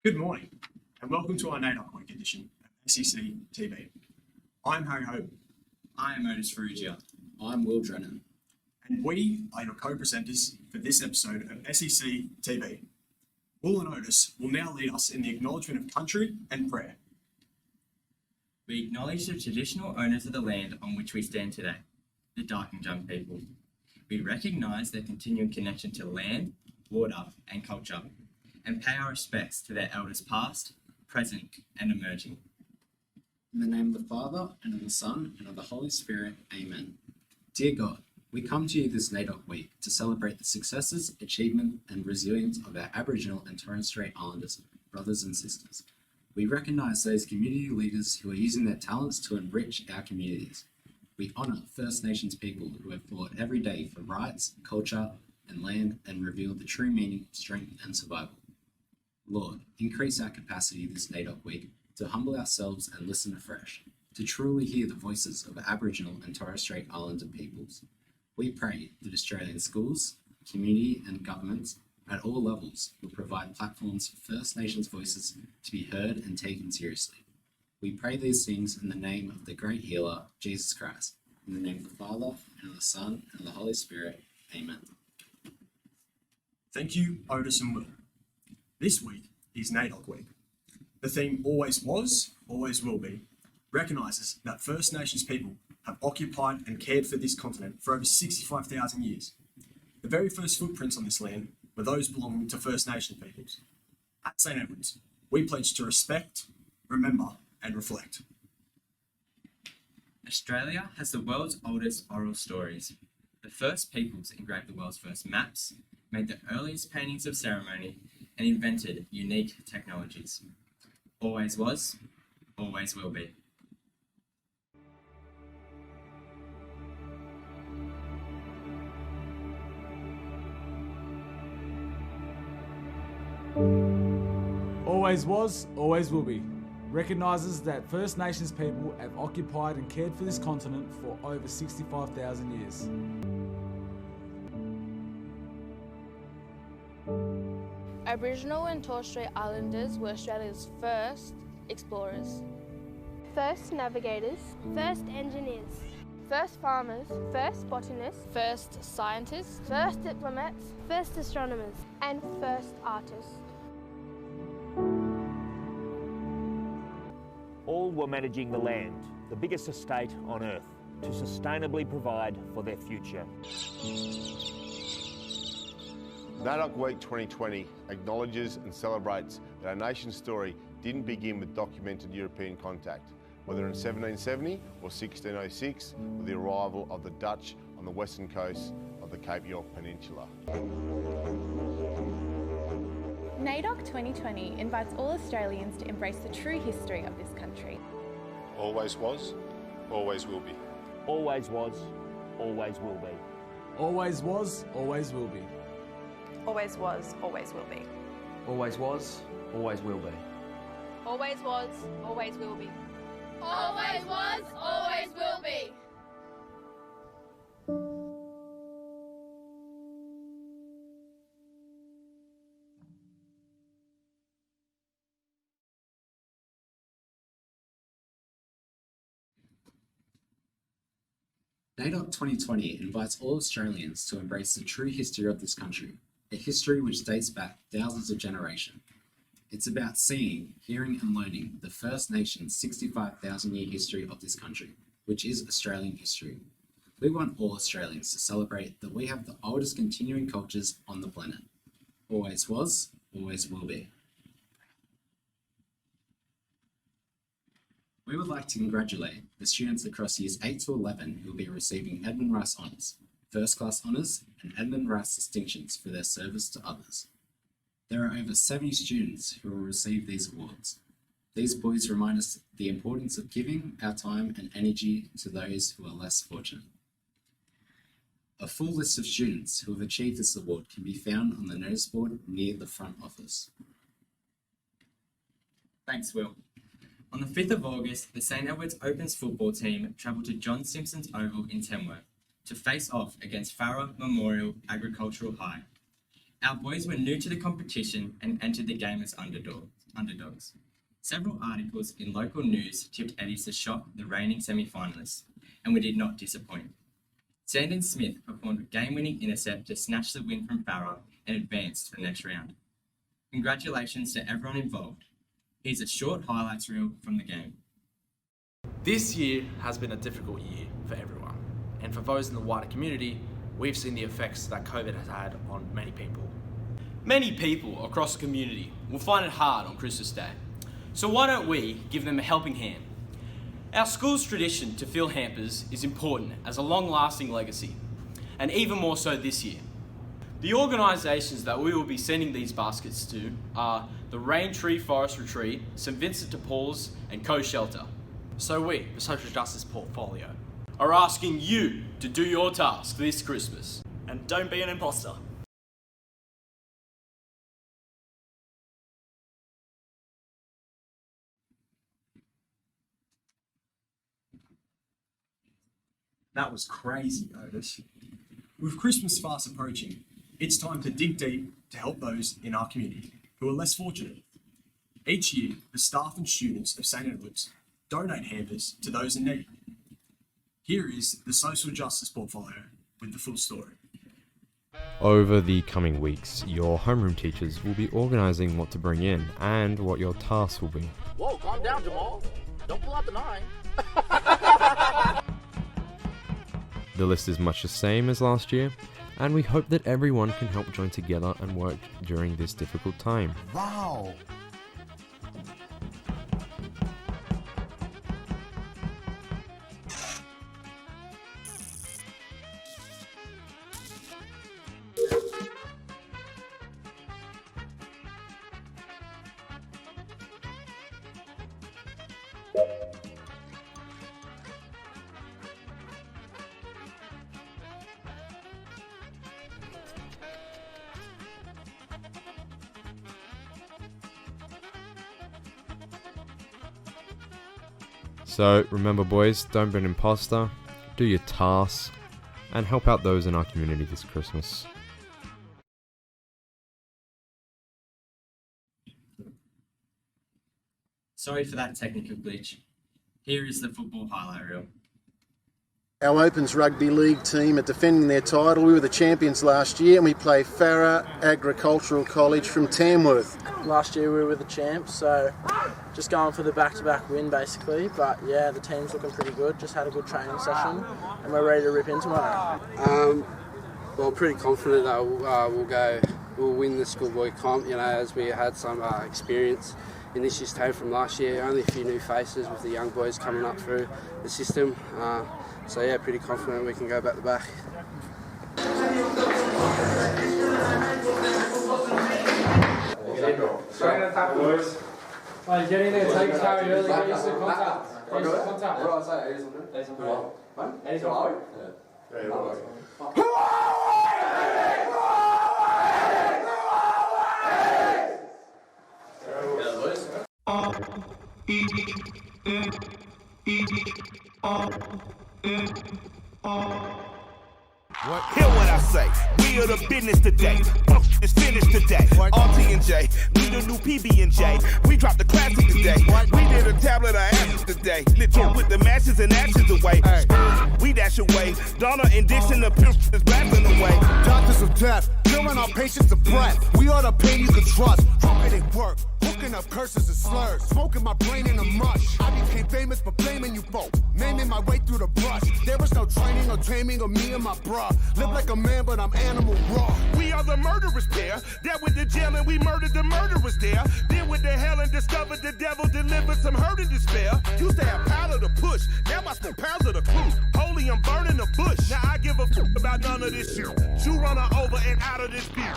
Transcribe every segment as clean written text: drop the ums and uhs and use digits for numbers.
Good morning, and welcome to our NAIDOC Week edition of Sectv. I'm Harry Hope, I am Otis Ferrugia. I'm Will Drennan. and we are your co-presenters for this episode of Sectv. Will and Otis will now lead us in the acknowledgement of country and prayer. We acknowledge the traditional owners of the land on which we stand today, the Darkinjung people. We recognise their continuing connection to land, water and culture, and pay our respects to their elders past, present and emerging. In the name of the Father, and of the Son, and of the Holy Spirit, Amen. Dear God, we come to you this NAIDOC week to celebrate the successes, achievement, and resilience of our Aboriginal and Torres Strait Islanders, brothers and sisters. We recognise those community leaders who are using their talents to enrich our communities. We honour First Nations people who have fought every day for rights, culture, and land, and reveal the true meaning, strength, and survival. Lord, increase our capacity this NAIDOC week to humble ourselves and listen afresh, to truly hear the voices of Aboriginal and Torres Strait Islander peoples. We pray that Australian schools, community and governments at all levels will provide platforms for First Nations voices to be heard and taken seriously. We pray these things in the name of the great healer, Jesus Christ, in the name of the Father, and of the Son, and of the Holy Spirit. Amen. Thank you, Otis and Will. This week is NAIDOC Week. The theme always was, always will be, recognises that First Nations people have occupied and cared for this continent for over 65,000 years. The very first footprints on this land were those belonging to First Nation peoples. At St Edward's, we pledge to respect, remember and reflect. Australia has the world's oldest oral stories. The first peoples engraved the world's first maps, made the earliest paintings of ceremony, and invented unique technologies. Always was, always will be. Always was, always will be. Recognises that First Nations people have occupied and cared for this continent for over 65,000 years. Aboriginal and Torres Strait Islanders were Australia's first explorers, First navigators, first engineers, first farmers, first botanists, first scientists, first diplomats, first astronomers, and first artists. All were managing the land, the biggest estate on earth, to sustainably provide for their future. NAIDOC Week 2020 acknowledges and celebrates that our nation's story didn't begin with documented European contact, whether in 1770 or 1606 with the arrival of the Dutch on the western coast of the Cape York Peninsula. NAIDOC 2020 invites all Australians to embrace the true history of this country. Always was, always will be. Always was, always will be. Always was, always will be. Always was, always will be. Always was, always will be. always was, always will be. Always was, always will be. NAIDOC 2020 invites all Australians to embrace the true history of this country, a history which dates back thousands of generations. It's about seeing, hearing and learning the First Nations 65,000-year history of this country, which is Australian history. We want all Australians to celebrate that we have the oldest continuing cultures on the planet. Always was, always will be. We would like to congratulate the students across years 8 to 11 who will be receiving Edmund Rice Honours, First Class Honours and Edmund Rice Distinctions for their service to others. There are over 70 students who will receive these awards. These boys remind us the importance of giving our time and energy to those who are less fortunate. A full list of students who have achieved this award can be found on the notice board near the front office. Thanks, Will. On the 5th of August, the St Edward's Opens football team travelled to John Simpson's Oval in Tamworth to face off against Farrer Memorial Agricultural High. Our boys were new to the competition and entered the game as underdogs. Several articles in local news tipped Eddies to shock the reigning semi-finalists, and we did not disappoint. Sandon Smith performed a game-winning intercept to snatch the win from Farah and advance to the next round. Congratulations to everyone involved. Here's a short highlights reel from the game. This year has been a difficult year for everyone, and for those in the wider community, we've seen the effects that COVID has had on many people. Many people across the community will find it hard on Christmas Day, so why don't we give them a helping hand? Our school's tradition to fill hampers is important as a long-lasting legacy, and even more so this year. The organisations that we will be sending these baskets to are the Raintree Forest Retreat, St Vincent de Paul's and Co-Shelter. So we, the Social Justice Portfolio, are asking you to do your task this Christmas. And don't be an imposter. That was crazy, Otis. With Christmas fast approaching, it's time to dig deep to help those in our community who are less fortunate. Each year, the staff and students of St Edward's donate hampers to those in need. Here is the Social Justice Portfolio with the full story. Over the coming weeks, your homeroom teachers will be organising what to bring in and what your tasks will be. Whoa, calm down, Jamal. Don't pull out the 9. The list is much the same as last year, and we hope that everyone can help join together and work during this difficult time. Wow. So remember boys, don't be an imposter, do your tasks, and help out those in our community this Christmas. Sorry for that technical glitch. Here is the football highlight reel. Our Opens Rugby League team are defending their title. We were the champions last year and we play Farah Agricultural College from Tamworth. Last year we were the champs, so just going for the back-to-back win basically. But yeah, the team's looking pretty good. Just had a good training session and we're ready to rip in tomorrow. Well, pretty confident that we'll win the schoolboy comp, you know, as we had some experience in this year's team from last year. Only a few new faces with the young boys coming up through the system. So yeah, pretty confident we can go back to back. Straight attack, boys. Right, get in there, take carry early, get used to contact. Get used to contact. What do I say? 80 something? 80 something? Hear what I say, we are the business today. Fuck is finished today. RT&J, we the new PB&J. We dropped the classic today. We did a tablet of ashes today. Literal with the masses and ashes away. We dash away. Donna and Dixon, the pimp is blasting away. Doctors of death, filling our patients of breath. We are the pain you can trust. Trumpet ain't work. Hooking up curses and slurs. Smoking my brain in a mush. I became famous for blaming you folk. Naming my way through the brush. There was no training or taming of me and my bruh. Live like a man, but I'm animal raw. We are the murderers pair. That went to jail and we murdered the murderers there. Then went to hell and discovered the devil delivered some hurt and despair. Used to have power to push. Now I smoke pounds of the crew. Holy, I'm burning the bush. Now I give a fuck about none of this shit. You run her over and out of this bitch.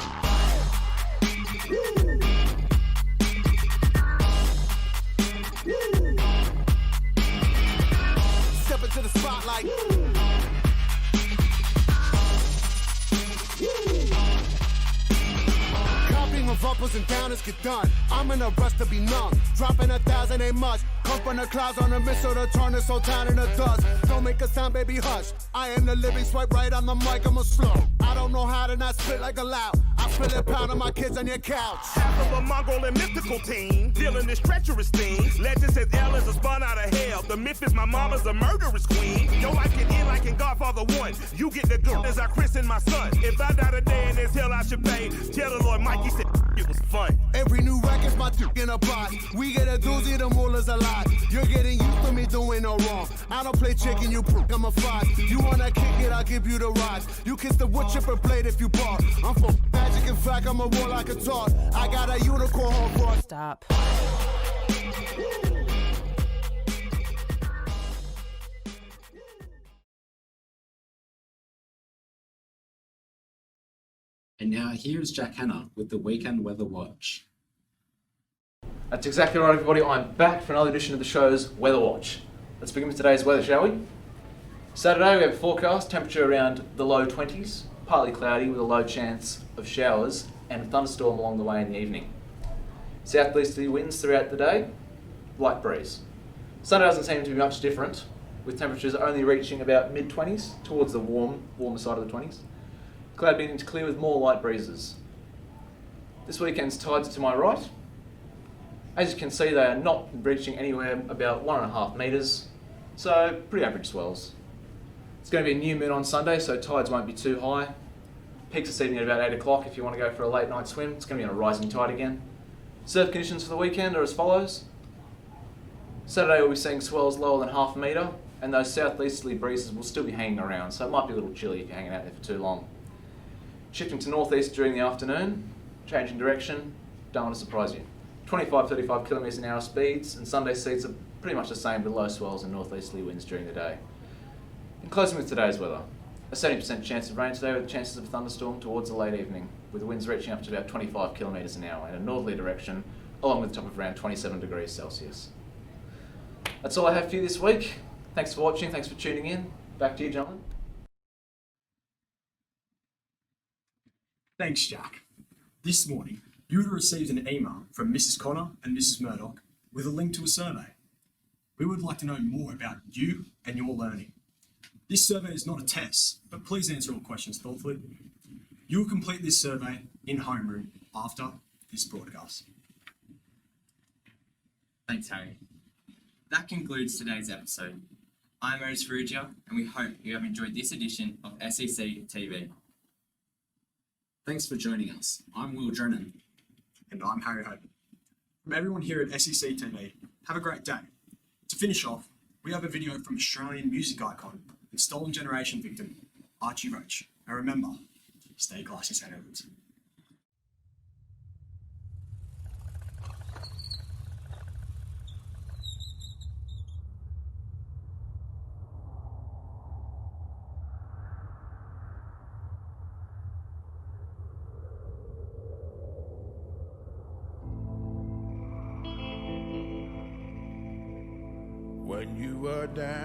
Step into the spotlight. Copying of uppers and downers get done. I'm in a rush to be numb. Dropping 1,000 ain't much. Come from the clouds on a missile to turn this whole town in the dust. Don't make a sound, baby, hush. I am the living swipe right on the mic, I'm a slow. I don't know how to not spit like a loud. I spill a pound of my kids on your couch. Half of a Mongol and mythical team, dealing this treacherous thing. Legend says L is a spun out of hell. The myth is my mama's a murderous queen. Yo, I get in like in Godfather 1. You get the good as I christen my son. If I die today in this hill, I should pay. Tell the Lord Mikey said it was fun. Every new record's my dick in a box. We get a doozy, the mullah's a lot. You're getting used to me doing no wrong. I don't play chicken, you prick, I'm a fox. You wanna kick it, I'll give you the rocks. You kiss the wood chipper blade if you bark. I'm for magic, in fact, I'm a war like a talk. I got a unicorn horn. Stop. And now here's Jack Hanna with the Weekend Weather Watch. That's exactly right, everybody. I'm back for another edition of the show's Weather Watch. Let's begin with today's weather, shall we? Saturday, we have a forecast, temperature around the low 20s, partly cloudy with a low chance of showers and a thunderstorm along the way in the evening. Southeasterly winds throughout the day, light breeze. Sunday doesn't seem to be much different, with temperatures only reaching about mid-20s, towards the warmer side of the 20s. Cloud beginning to clear with more light breezes. This weekend's tides to my right. As you can see, they are not reaching anywhere about 1.5 metres, so pretty average swells. It's going to be a new moon on Sunday, so tides won't be too high. Peaks this evening at about 8 o'clock if you want to go for a late night swim. It's going to be on a rising tide again. Surf conditions for the weekend are as follows. Saturday we'll be seeing swells lower than 0.5 metre, and those southeasterly breezes will still be hanging around, so it might be a little chilly if you're hanging out there for too long. Shifting to northeast during the afternoon, changing direction, don't want to surprise you. 25-35 kilometres an hour speeds, and Sunday seas are pretty much the same with low swells and northeasterly winds during the day. In closing with today's weather, a 70% chance of rain today with chances of a thunderstorm towards the late evening, with the winds reaching up to about 25 kilometres an hour in a northerly direction, along with a top of around 27 degrees Celsius. That's all I have for you this week. Thanks for watching, thanks for tuning in. Back to you, gentlemen. Thanks, Jack. This morning, you would have received an email from Mrs. Connor and Mrs. Murdoch with a link to a survey. We would like to know more about you and your learning. This survey is not a test, but please answer all questions thoughtfully. You will complete this survey in homeroom after this broadcast. Thanks, Harry. That concludes today's episode. I'm Rose Ferrugia, and we hope you have enjoyed this edition of Sectv. Thanks for joining us. I'm Will Drennan. And I'm Harry Hope. From everyone here at Sectv, have a great day. To finish off, we have a video from Australian music icon and Stolen Generation victim, Archie Roach. And remember, stay classy, St. Edwards. When you are down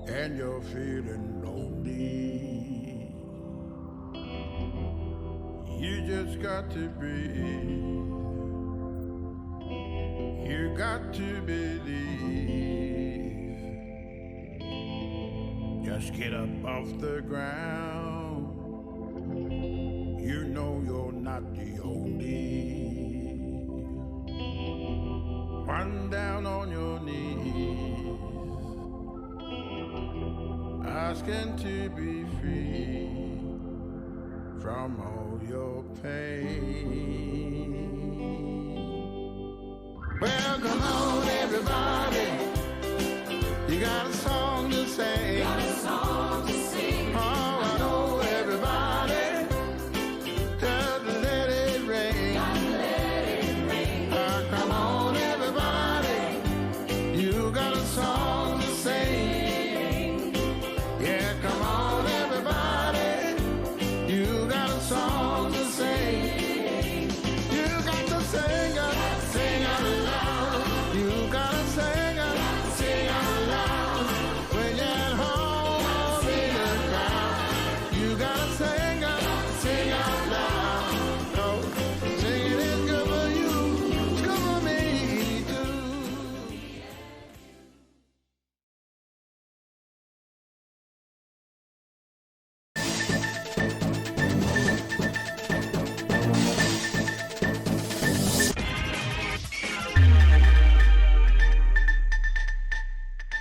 and you're feeling lonely, you just got to breathe. You got to believe. Just get up off the ground. You know you're not the only. Run down on your knees, asking to be free from all your pain. Well, come on, everybody, you gotta solve